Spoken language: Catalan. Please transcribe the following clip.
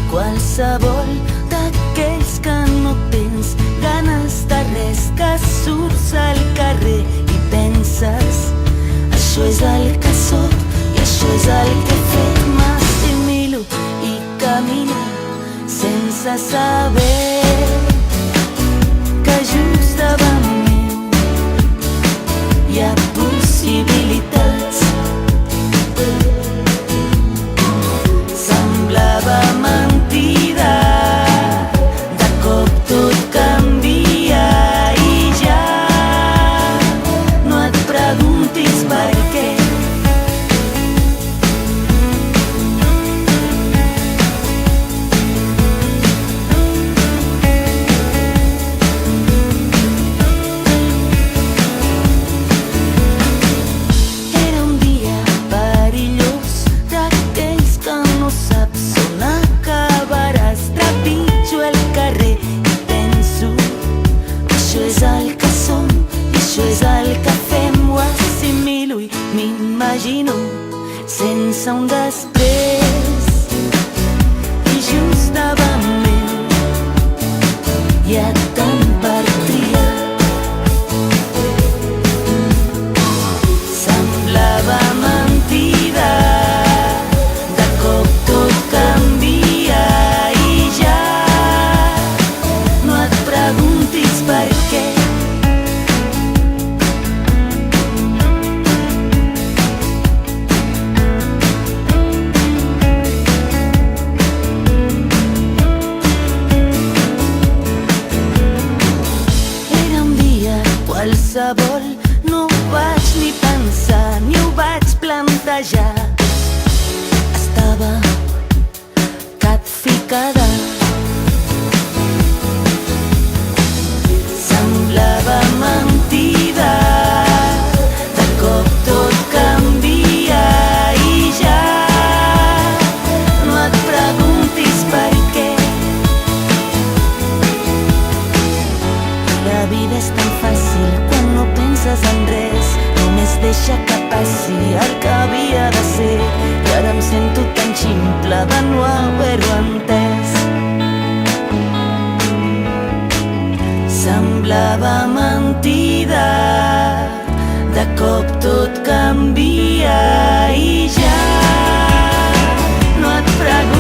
qualsevol d'aquells que no tens ganes de res, que surts al carrer i penses: això és el que sóc i això és el que he fet. M'assimilo i camino sense saber que just davant meu hi ha possibilitats. Semblava mentida, de cop tot canvia i ja no et preguntis per què. Era un dia perillós, d'aquells que no saps on acabaràs. Trepitjo el carrer i penso: això és el que som i això és el que fem. Ho assimilo i m'imagino sense un després. I just davant meu hi ha tant per triar. Semblava mentida, de cop tot canvia i ja no et preguntis per què. Era un dia qualsevol, no ho vaig ni pensar, ni ho vaig plantejar. Estava capficada. Semblava mentida, de cop tot canvia i ja no et preguntis per què. La vida és tan fàcil quan no penses en res, només deixa que passi el que havia de ser. I ara em sento tan ximple de no haver-ho entès. Semblava mentida, de cop tot canvia i ja no et preguntis